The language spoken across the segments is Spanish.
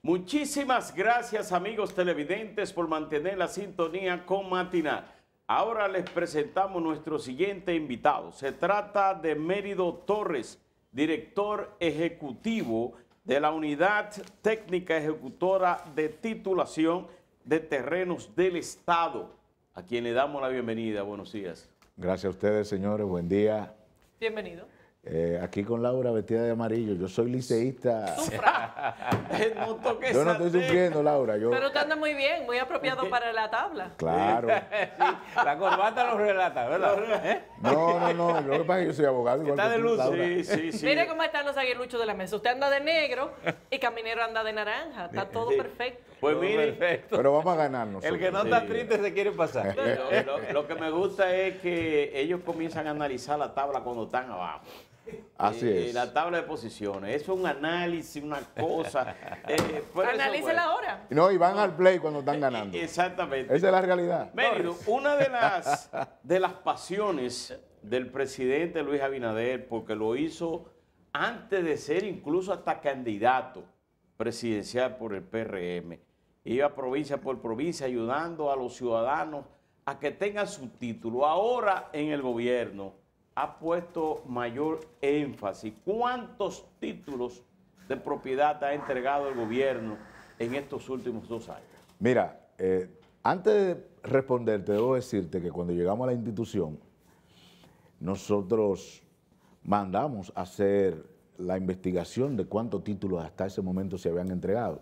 Muchísimas gracias, amigos televidentes, por mantener la sintonía con Matinal. Ahora les presentamos nuestro siguiente invitado. Se trata de Mérido Torres, director ejecutivo de la Unidad Técnica Ejecutora de Titulación de Terrenos del Estado, a quien le damos la bienvenida. Buenos días. Gracias a ustedes, señores. Buen día. Bienvenido. Aquí con Laura vestida de amarillo. Yo soy liceísta. Sufra. Yo no estoy sufriendo, Laura. Pero usted anda muy bien, muy apropiado para la tabla. Claro. Sí, la corbata lo relata, ¿verdad? No. Lo que pasa es que yo soy abogado. Igual Está que de tú, luz. Laura. Sí. Mire cómo están los aguiluchos de la mesa. Usted anda de negro y Caminero anda de naranja. Está todo perfecto. Pues mire, Perfecto. Pero vamos a ganarnos. El que no está triste se quiere pasar. lo que me gusta es que ellos comienzan a analizar la tabla cuando están abajo. Así es. La tabla de posiciones. Eso es un análisis, una cosa. Analícela ahora. No, y van al play cuando están ganando. Exactamente. Esa es la realidad. Mérido, una de las pasiones del presidente Luis Abinader, porque lo hizo antes de ser incluso hasta candidato presidencial por el PRM, iba provincia por provincia ayudando a los ciudadanos a que tengan su título. Ahora en el gobierno ha puesto mayor énfasis. ¿Cuántos títulos de propiedad ha entregado el gobierno en estos últimos 2 años? Mira, antes de responderte, debo decirte que cuando llegamos a la institución, nosotros mandamos a hacer la investigación de cuántos títulos hasta ese momento se habían entregado.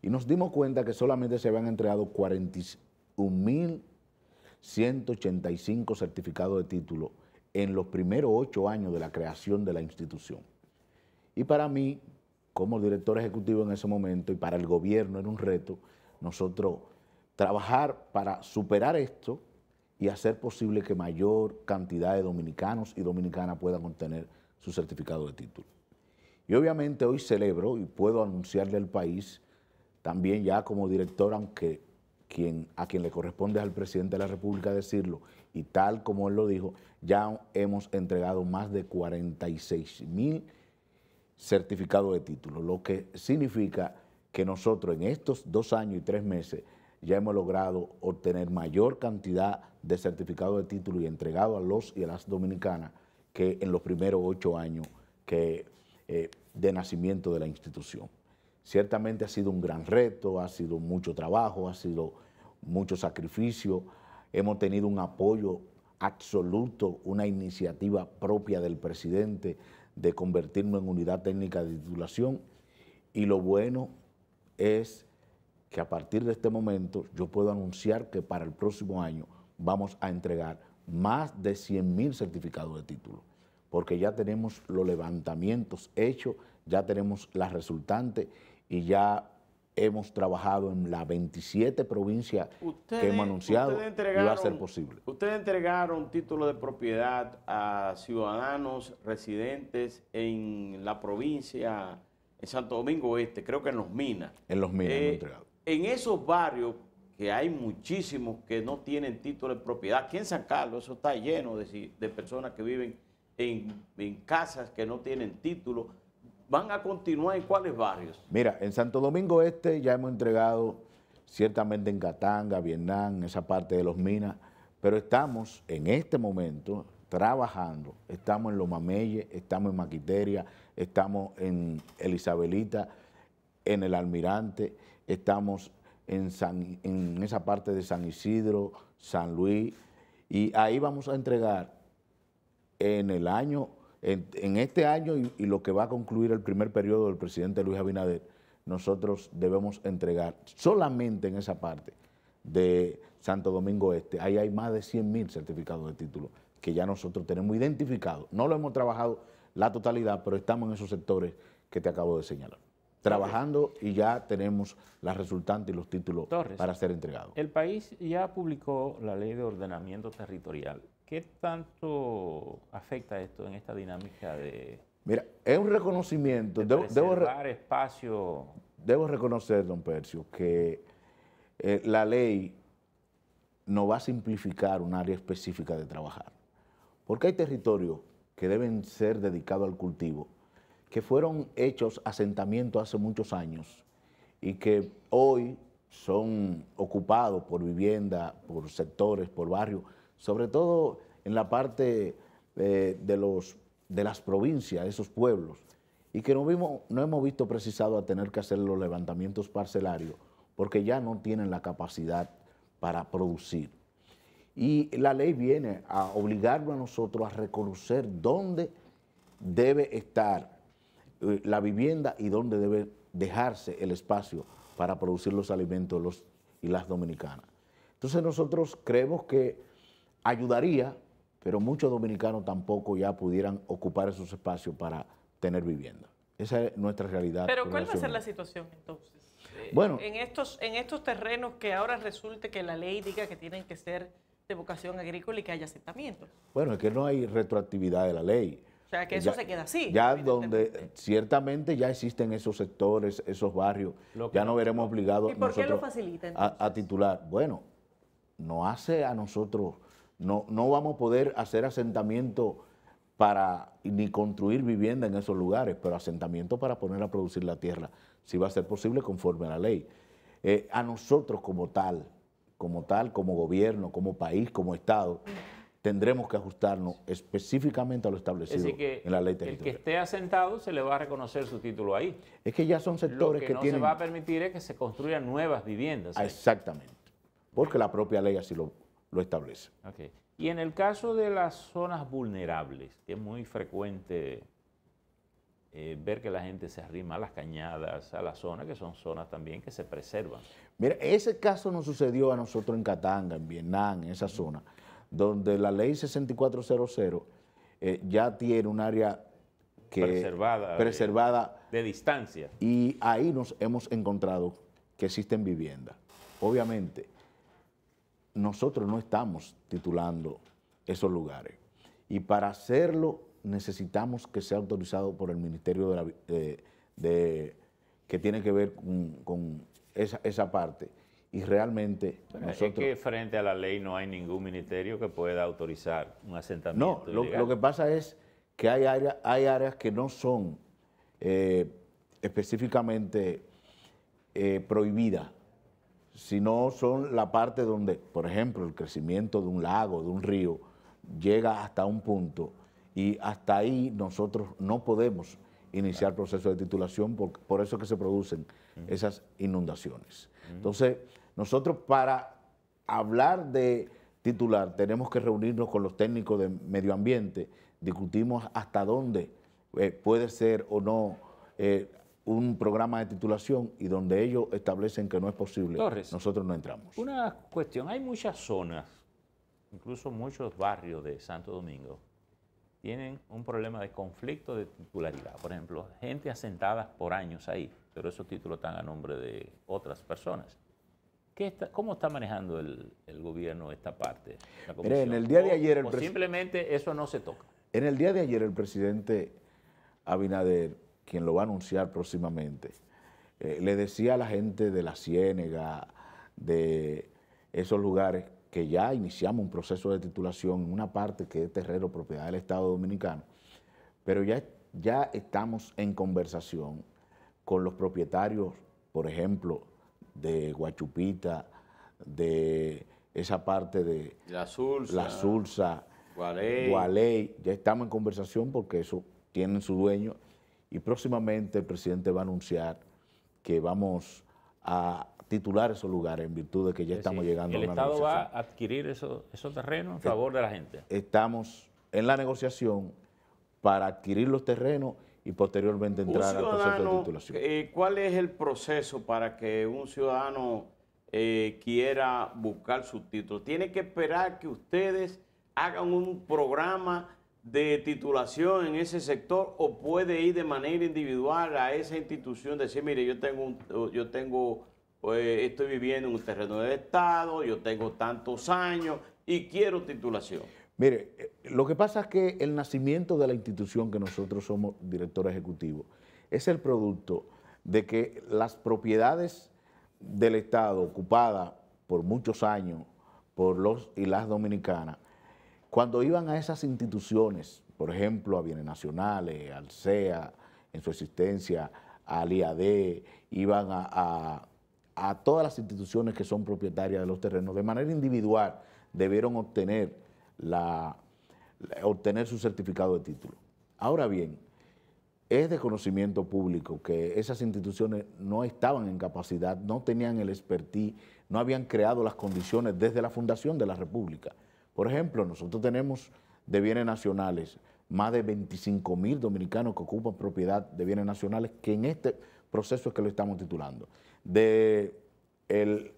Y nos dimos cuenta que solamente se habían entregado 41.185 certificados de título en los primeros 8 años de la creación de la institución. Y para mí, como director ejecutivo en ese momento, y para el gobierno era un reto, nosotros trabajar para superar esto y hacer posible que mayor cantidad de dominicanos y dominicanas puedan obtener su certificado de título. Y obviamente hoy celebro y puedo anunciarle al país, también ya como director, aunque a quien le corresponde es al presidente de la República decirlo, y tal como él lo dijo, ya hemos entregado más de 46.000 certificados de título, lo que significa que nosotros en estos 2 años y 3 meses ya hemos logrado obtener mayor cantidad de certificados de título y entregado a los y a las dominicanas que en los primeros 8 años de nacimiento de la institución. Ciertamente ha sido un gran reto, ha sido mucho trabajo, ha sido mucho sacrificio. Hemos tenido un apoyo absoluto, una iniciativa propia del presidente de convertirnos en unidad técnica de titulación. Y lo bueno es que a partir de este momento yo puedo anunciar que para el próximo año vamos a entregar más de 100.000 certificados de título, porque ya tenemos los levantamientos hechos, ya tenemos las resultantes y ya hemos trabajado en las 27 provincias que hemos anunciado y va a ser posible. Ustedes entregaron títulos de propiedad a ciudadanos residentes en la provincia, en Santo Domingo Este, creo que en Los Minas. En Los Minas hemos entregado. En esos barrios que hay muchísimos que no tienen título de propiedad, aquí en San Carlos eso está lleno de personas que viven en casas que no tienen título. ¿Van a continuar en cuáles barrios? Mira, en Santo Domingo Este ya hemos entregado ciertamente en Katanga, Vietnam, en esa parte de Los Minas, pero estamos en este momento trabajando, estamos en Los Mameyes, estamos en Maquiteria, estamos en Elisabelita, en el Almirante, estamos en esa parte de San Isidro, San Luis, y ahí vamos a entregar en el año, en este año y lo que va a concluir el primer periodo del presidente Luis Abinader, nosotros debemos entregar solamente en esa parte de Santo Domingo Este, ahí hay más de 100.000 certificados de título que ya nosotros tenemos identificados. No lo hemos trabajado la totalidad, pero estamos en esos sectores que te acabo de señalar, trabajando y ya tenemos las resultantes y los títulos Torres, para ser entregados. El país ya publicó la Ley de Ordenamiento Territorial. ¿Qué tanto afecta esto en esta dinámica de... Mira, es un reconocimiento. Espacio. Debo reconocer, don Percio, que la ley nos va a simplificar un área específica de trabajar. Porque hay territorios que deben ser dedicados al cultivo, que fueron hechos asentamientos hace muchos años y que hoy son ocupados por vivienda, por sectores, por barrios, sobre todo en la parte de las provincias, esos pueblos, y que no hemos visto precisado a tener que hacer los levantamientos parcelarios porque ya no tienen la capacidad para producir. Y la ley viene a obligarnos a nosotros a reconocer dónde debe estar la vivienda y dónde debe dejarse el espacio para producir los alimentos y las dominicanas. Entonces nosotros creemos que ayudaría, pero muchos dominicanos tampoco ya pudieran ocupar esos espacios para tener vivienda. Esa es nuestra realidad. Pero ¿cuál va a ser la situación entonces? Bueno, en estos terrenos que ahora resulte que la ley diga que tienen que ser de vocación agrícola y que haya asentamientos. Bueno, es que no hay retroactividad de la ley. O sea, que eso se queda así. Ya donde ciertamente ya existen esos sectores, esos barrios, ya no veremos obligados ¿Y por qué lo facilita entonces? A titular. Bueno, no hace a nosotros, no vamos a poder hacer asentamiento para ni construir vivienda en esos lugares, pero asentamiento para poner a producir la tierra, si va a ser posible conforme a la ley. A nosotros como tal, como gobierno, como país, como Estado, tendremos que ajustarnos específicamente a lo establecido en la ley territorial. El que esté asentado se le va a reconocer su título ahí. Es que ya son sectores que no tienen... se va a permitir es que se construyan nuevas viviendas. Exactamente, porque la propia ley así lo establece. Okay. Y en el caso de las zonas vulnerables, que es muy frecuente ver que la gente se arrima a las cañadas, a las zonas, que son zonas también que se preservan. Mira, ese caso nos sucedió a nosotros en Katanga, en Vietnam, en esa zona, donde la ley 6400 ya tiene un área preservada de distancia. Y ahí nos hemos encontrado que existen viviendas. Obviamente, nosotros no estamos titulando esos lugares. Y para hacerlo necesitamos que sea autorizado por el Ministerio que tiene que ver con esa parte. Y realmente nosotros... Es que frente a la ley no hay ningún ministerio que pueda autorizar un asentamiento ilegal. Lo que pasa es que hay áreas que no son específicamente prohibidas, sino son la parte donde, por ejemplo, el crecimiento de un lago, de un río, llega hasta un punto y hasta ahí nosotros no podemos iniciar proceso de titulación, por eso es que se producen esas inundaciones. Entonces, nosotros para hablar de titular tenemos que reunirnos con los técnicos de medio ambiente, discutimos hasta dónde puede ser o no un programa de titulación y donde ellos establecen que no es posible, Torres, nosotros no entramos. Una cuestión, hay muchas zonas, incluso muchos barrios de Santo Domingo, tienen un problema de conflicto de titularidad. Por ejemplo, gente asentada por años ahí, pero esos títulos están a nombre de otras personas. ¿Cómo está manejando el gobierno esta parte? Mire, en el día de ayer... o simplemente eso no se toca. En el día de ayer el presidente Abinader, quien lo va a anunciar próximamente, le decía a la gente de la Ciénega, de esos lugares, que ya iniciamos un proceso de titulación en una parte que es terreno propiedad del Estado Dominicano, pero ya estamos en conversación con los propietarios, por ejemplo, de Guachupita, de esa parte de La Sursa, Gualey, ya estamos en conversación porque eso tienen su dueño y próximamente el presidente va a anunciar que vamos a titular esos lugares en virtud de que ya estamos llegando a una negociación. ¿El Estado va a adquirir esos terrenos en favor de la gente? Estamos en la negociación para adquirir los terrenos y posteriormente entrar al proceso de titulación. ¿Cuál es el proceso para que un ciudadano quiera buscar su título? ¿Tiene que esperar que ustedes hagan un programa de titulación en ese sector o puede ir de manera individual a esa institución, decir, mire, estoy viviendo en un terreno del Estado, yo tengo tantos años y quiero titulación? Mire, lo que pasa es que el nacimiento de la institución que nosotros somos director ejecutivo es el producto de que las propiedades del Estado ocupadas por muchos años por los y las dominicanas, cuando iban a esas instituciones, por ejemplo, a Bienes Nacionales, al CEA, en su existencia, al IAD, iban a todas las instituciones que son propietarias de los terrenos. De manera individual debieron obtener su certificado de título. Ahora bien, es de conocimiento público que esas instituciones no estaban en capacidad, no tenían el expertise, no habían creado las condiciones desde la fundación de la República. Por ejemplo, nosotros tenemos de bienes nacionales más de 25.000 dominicanos que ocupan propiedad de bienes nacionales, que en este proceso es que lo estamos titulando.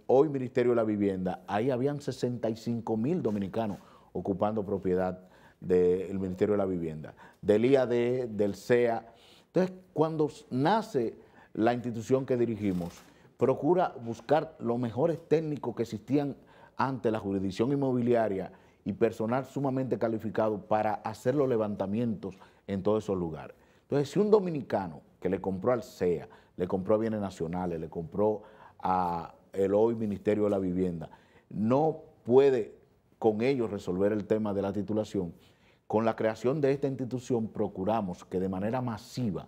Hoy Ministerio de la Vivienda, ahí habían 65.000 dominicanos ocupando propiedad del Ministerio de la Vivienda, del IAD, del SEA. Entonces, cuando nace la institución que dirigimos, procura buscar los mejores técnicos que existían ante la jurisdicción inmobiliaria y personal sumamente calificado para hacer los levantamientos en todos esos lugares. Entonces, si un dominicano que le compró al SEA, le compró a Bienes Nacionales, le compró a el hoy Ministerio de la Vivienda, no puede con ellos resolver el tema de la titulación, con la creación de esta institución procuramos que de manera masiva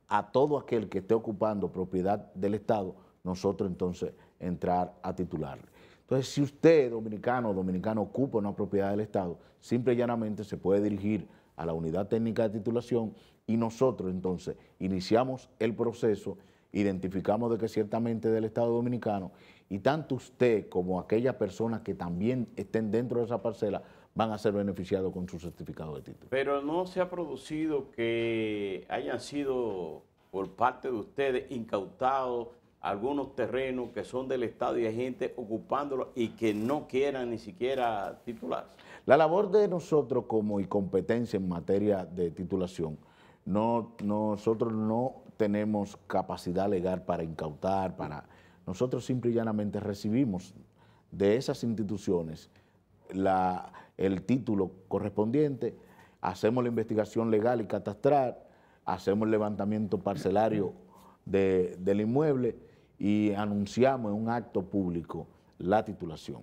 a todo aquel que esté ocupando propiedad del Estado, nosotros entonces entrar a titularle. Entonces, si usted, dominicano o dominicano, ocupa una propiedad del Estado, simple y llanamente se puede dirigir a la unidad técnica de titulación y nosotros entonces iniciamos el proceso, identificamos de que ciertamente es del Estado dominicano y tanto usted como aquellas personas que también estén dentro de esa parcela van a ser beneficiados con su certificado de título. Pero no se ha producido que hayan sido por parte de ustedes incautados algunos terrenos que son del Estado y hay gente ocupándolos y que no quieran ni siquiera titularse. La labor de nosotros como y competencia en materia de titulación, nosotros no tenemos capacidad legal para incautar, nosotros simple y llanamente recibimos de esas instituciones el título correspondiente, hacemos la investigación legal y catastral, hacemos el levantamiento parcelario del inmueble y anunciamos en un acto público la titulación.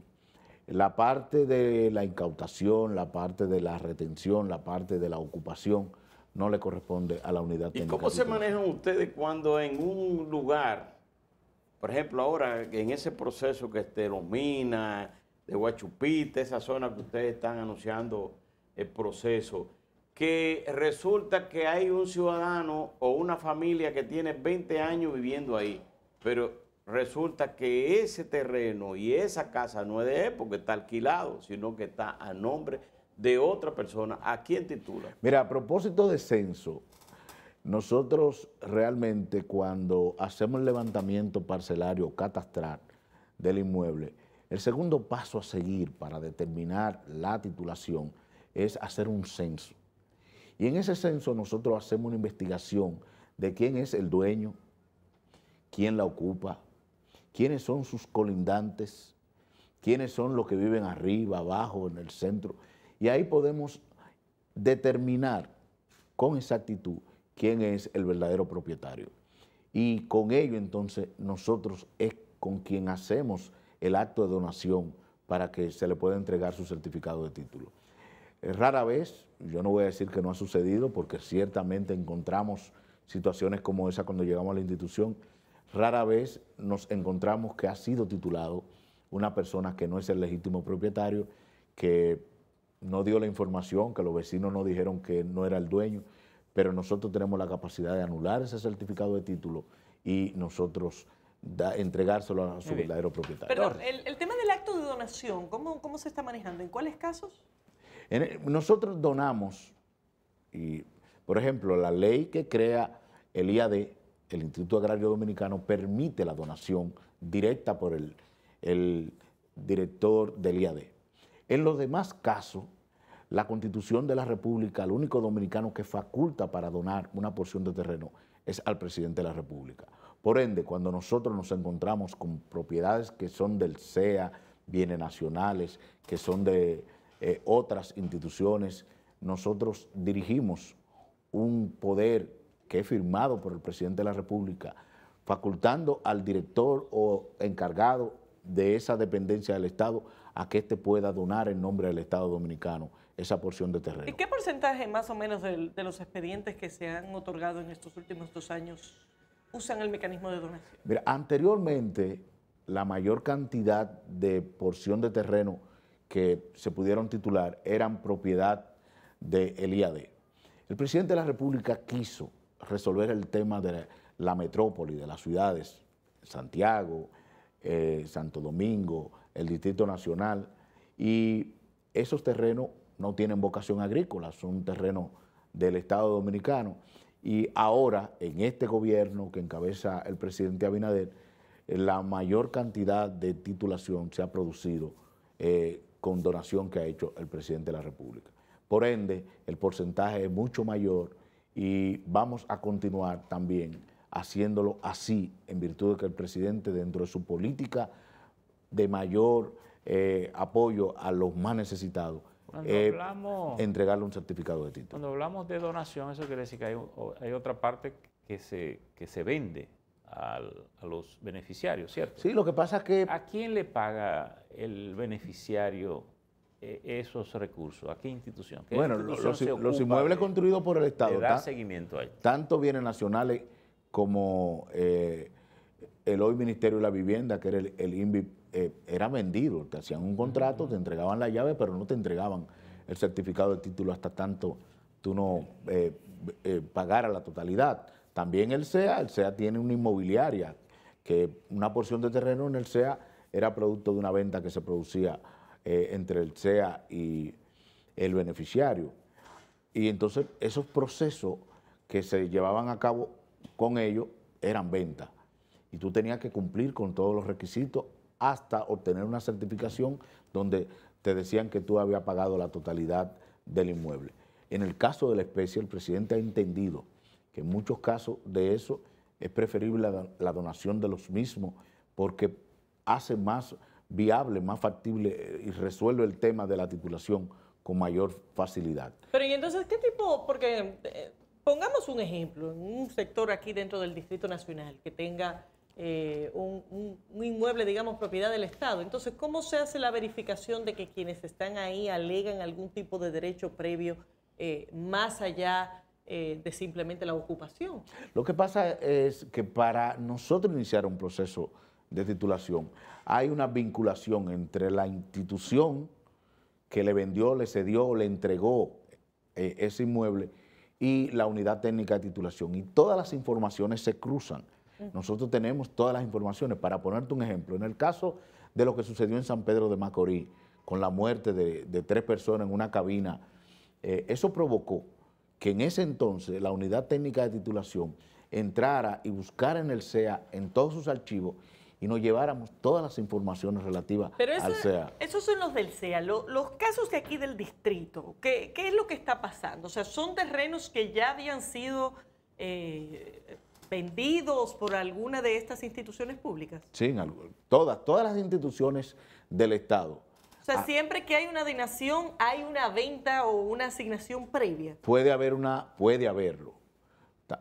La parte de la incautación, la parte de la retención, la parte de la ocupación, no le corresponde a la unidad técnica. ¿Y cómo se manejan ustedes cuando en un lugar, por ejemplo ahora en ese proceso que Los Minas, de Guachupita, esa zona que ustedes están anunciando el proceso, que resulta que hay un ciudadano o una familia que tiene 20 años viviendo ahí, pero resulta que ese terreno y esa casa no es de él porque está alquilado, sino que está a nombre de otra persona? ¿A quién titula? Mira, a propósito de censo, nosotros realmente cuando hacemos el levantamiento parcelario catastral del inmueble, el segundo paso a seguir para determinar la titulación es hacer un censo. Y en ese censo nosotros hacemos una investigación de quién es el dueño, quién la ocupa, quiénes son sus colindantes, quiénes son los que viven arriba, abajo, en el centro. Y ahí podemos determinar con exactitud quién es el verdadero propietario. Y con ello entonces nosotros es con quien hacemos el acto de donación para que se le pueda entregar su certificado de título. Rara vez, yo no voy a decir que no ha sucedido, porque ciertamente encontramos situaciones como esa cuando llegamos a la institución, rara vez nos encontramos que ha sido titulado una persona que no es el legítimo propietario, que no dio la información, que los vecinos nos dijeron que no era el dueño, pero nosotros tenemos la capacidad de anular ese certificado de título y nosotros entregárselo a su verdadero propietario. Pero el tema del acto de donación, ¿cómo se está manejando? ¿En cuáles casos? Nosotros donamos, y por ejemplo, la ley que crea el IAD, el Instituto Agrario Dominicano, permite la donación directa por el director del IAD. En los demás casos, la Constitución de la República, el único dominicano que faculta para donar una porción de terreno es al presidente de la República. Por ende, cuando nosotros nos encontramos con propiedades que son del SEA, bienes nacionales, que son de otras instituciones, nosotros dirigimos un poder que es firmado por el presidente de la República, facultando al director o encargado de esa dependencia del Estado a que éste pueda donar en nombre del Estado Dominicano esa porción de terreno. ¿Y qué porcentaje más o menos de los expedientes que se han otorgado en estos últimos 2 años usan el mecanismo de donación? Mira, anteriormente la mayor cantidad de porción de terreno que se pudieron titular eran propiedad del IAD. El presidente de la República quiso resolver el tema de la metrópoli, de las ciudades, Santiago, Santo Domingo, el Distrito Nacional, y esos terrenos no tienen vocación agrícola, son terrenos del Estado Dominicano. Y ahora, en este gobierno que encabeza el presidente Abinader, la mayor cantidad de titulación se ha producido con donación que ha hecho el presidente de la República. Por ende, el porcentaje es mucho mayor y vamos a continuar también haciéndolo así, en virtud de que el presidente, dentro de su política de mayor apoyo a los más necesitados, entregarle un certificado de título. Cuando hablamos de donación, eso quiere decir que hay otra parte que se vende a los beneficiarios, ¿cierto? Sí, lo que pasa es que... ¿A quién institución el beneficiario esos recursos? ¿A qué institución? ¿Qué bueno, institución los inmuebles construidos por el Estado, de dar seguimiento a ellos, tanto bienes nacionales como el hoy Ministerio de la Vivienda, que era el INVI, era vendido. Te hacían un contrato, te entregaban la llave, pero no te entregaban el certificado de título hasta tanto tú no pagaras la totalidad. También el SEA tiene una inmobiliaria, que una porción de terreno en el SEA era producto de una venta que se producía entre el SEA y el beneficiario. Y entonces esos procesos que se llevaban a cabo con ellos eran ventas. Y tú tenías que cumplir con todos los requisitos hasta obtener una certificación donde te decían que tú habías pagado la totalidad del inmueble. En el caso de la especie, el presidente ha entendido que en muchos casos de eso es preferible la donación de los mismos porque hace más viable, más factible y resuelve el tema de la titulación con mayor facilidad. Pero y entonces, ¿qué tipo? Porque pongamos un ejemplo, en un sector aquí dentro del Distrito Nacional que tenga un inmueble, digamos, propiedad del Estado. Entonces, ¿cómo se hace la verificación de que quienes están ahí alegan algún tipo de derecho previo más allá de simplemente la ocupación? Lo que pasa es que para nosotros iniciar un proceso de titulación hay una vinculación entre la institución que le vendió, le cedió, le entregó ese inmueble y la unidad técnica de titulación. Y todas las informaciones se cruzan. Nosotros tenemos todas las informaciones. Para ponerte un ejemplo, en el caso de lo que sucedió en San Pedro de Macorís, con la muerte de 3 personas en una cabina, eso provocó que en ese entonces la unidad técnica de titulación entrara y buscara en el SEA, en todos sus archivos, y nos lleváramos todas las informaciones relativas al SEA. Esos son los del SEA. Los casos de aquí del distrito, ¿qué es lo que está pasando? O sea, ¿son terrenos que ya habían sido vendidos por alguna de estas instituciones públicas? Sí, todas las instituciones del Estado. O sea, siempre que hay una donación, ¿hay una venta o una asignación previa? Puede haberlo.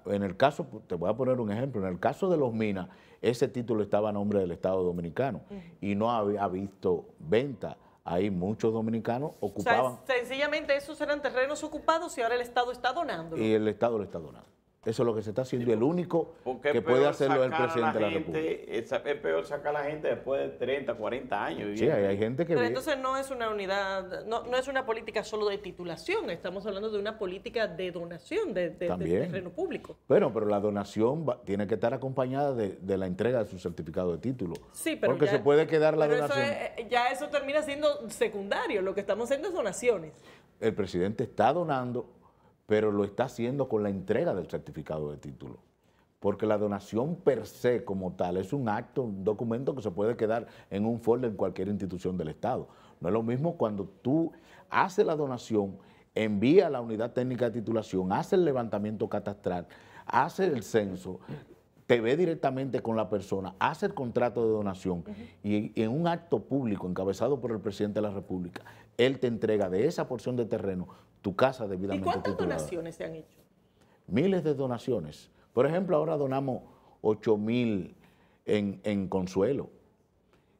En el caso, te voy a poner un ejemplo, en el caso de los minas, ese título estaba a nombre del Estado Dominicano y no había visto venta. Ahí muchos dominicanos ocupaban. O sea, sencillamente esos eran terrenos ocupados y ahora el Estado está donando. Y el Estado lo está donando. Eso es lo que se está haciendo, el único que puede hacerlo es el presidente de la República. Es peor sacar a la gente después de 30, 40 años. Sí, hay gente que... Pero entonces no es una unidad, no es una política solo de titulación, estamos hablando de una política de donación de terreno público. Bueno, pero la donación tiene que estar acompañada de la entrega de su certificado de título. Sí, pero porque se puede quedar la donación. Eso termina siendo secundario, lo que estamos haciendo es donaciones. El presidente está donando, pero lo está haciendo con la entrega del certificado de título. Porque la donación per se como tal es un acto, un documento que se puede quedar en un folder en cualquier institución del Estado. No es lo mismo cuando tú haces la donación, envías a la unidad técnica de titulación, haces el levantamiento catastral, haces el censo, te ve directamente con la persona, hace el contrato de donación y en un acto público encabezado por el presidente de la República, él te entrega de esa porción de terreno tu casa debidamente titulada. ¿Y cuántas donaciones se han hecho? Miles de donaciones. Por ejemplo, ahora donamos 8,000 en Consuelo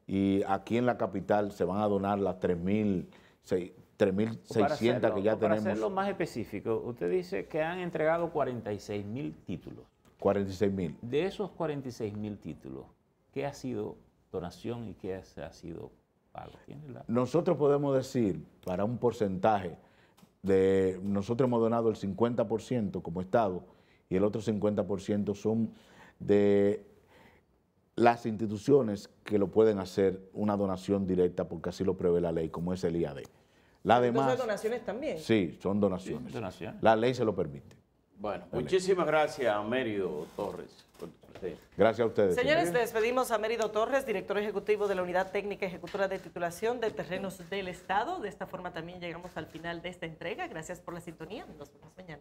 y aquí en la capital se van a donar las 3,600 que ya tenemos. Para hacerlo más específico, usted dice que han entregado 46,000 títulos. 46.000. De esos 46.000 títulos, ¿qué ha sido donación y qué ha sido pago? Nosotros podemos decir, para un porcentaje, nosotros hemos donado el 50% como Estado y el otro 50% son de las instituciones que lo pueden hacer una donación directa porque así lo prevé la ley, como es el IAD. La demás, ¿Son donaciones también? Sí, son donaciones. Sí, donaciones. La ley se lo permite. Bueno, muchísimas gracias a Mérido Torres. Gracias a ustedes. Señores, despedimos a Mérido Torres, director ejecutivo de la Unidad Técnica Ejecutora de Titulación de Terrenos del Estado. De esta forma también llegamos al final de esta entrega. Gracias por la sintonía. Nos vemos mañana.